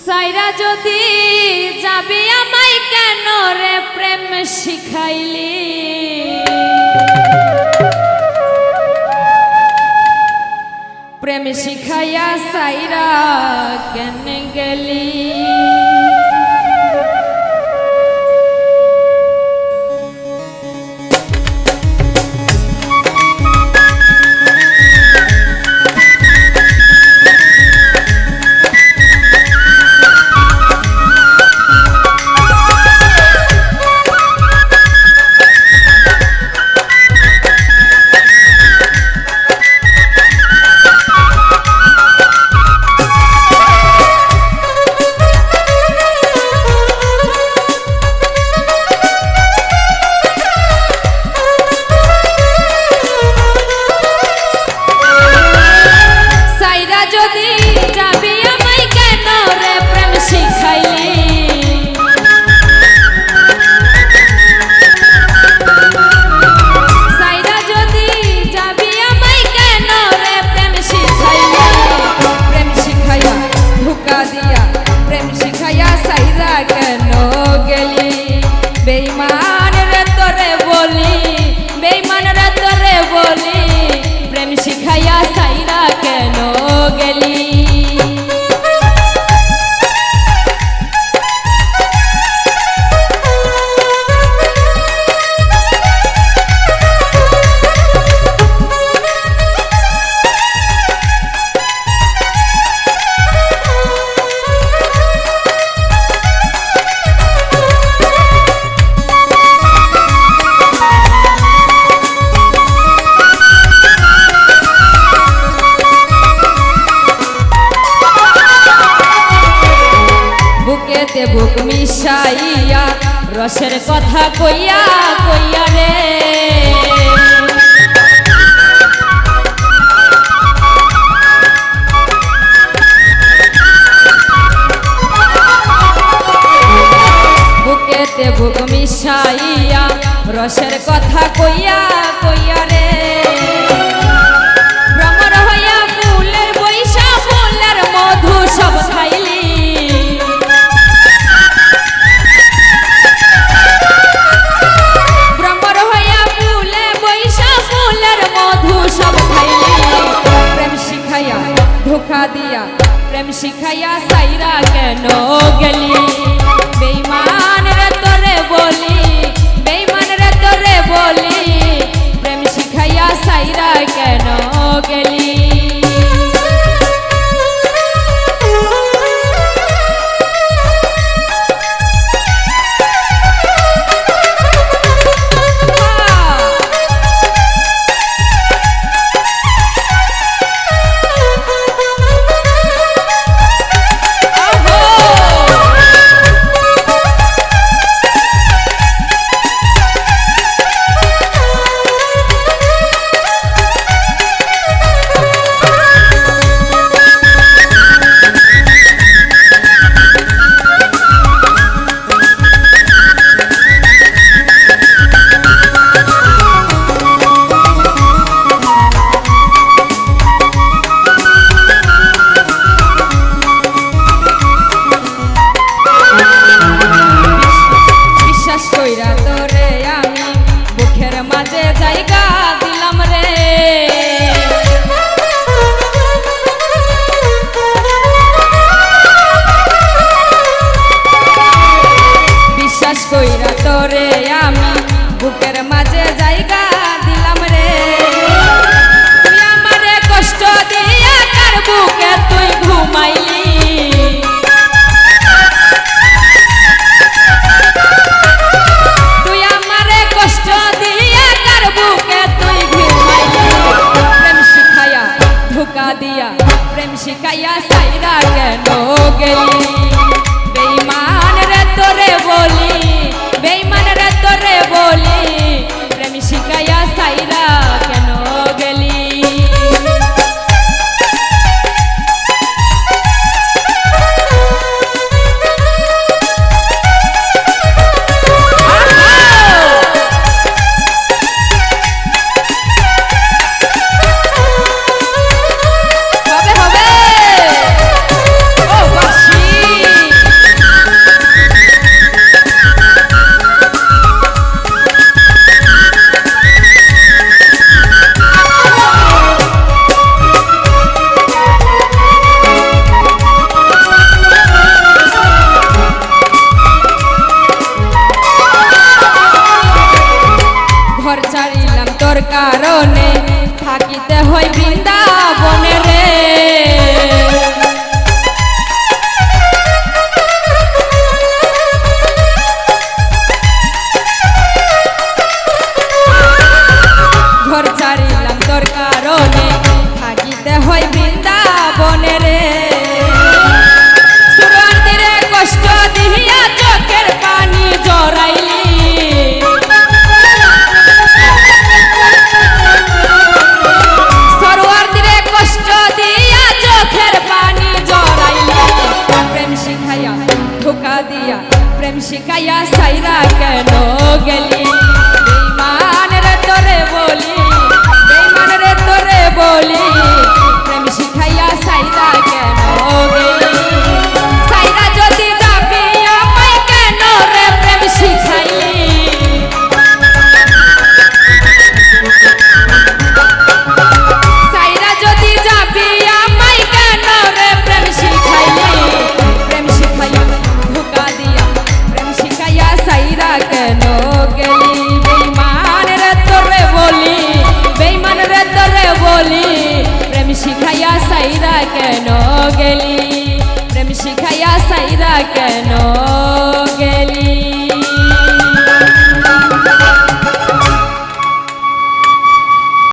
সাইরা যদি যাবি আমায় কেন রে প্রেম শিখাইলি, প্রেম শিখাইয়া সাইরা কেন গেলি। শিখাইয়া সাইরা কেন গেলি। বুক মিশাইয়া রসের কথা কইয়া কইয়া রে, বুকেতে বুক মিশাইয়া রসের কথা কইয়া কইয়া রে, ভ্রমর হইয়া ফুলের বৈশা ফুলের মধু সব খাইলি, ধোকা দিয়া প্রেম শিখাইয়া সাইরা কেন গেলি। বেঈমান রে তোরে বলি, বেঈমান রে তোরে বলি, প্রেম শিখাইয়া সাইরা কেন গেলি। বুকের মাঝে জায়গা দিলাম রে, তুই আমারে কষ্ট দিয়া কার বুকে তুই ঘুমাইলি, তুই আমারে কষ্ট দিয়া কার বুকে তুই ঘুমাইলি। প্রেম শিখাইয়া ধোকা দিয়া প্রেম শিখাইয়া সাইরা কেন গেলি। বেঈমান রে তোরে বলি, বেঈমান রে তোরে বলি, প্রেম শিখাইয়া সাইরা কেন গেলি। হবে হবে ও বাসি রে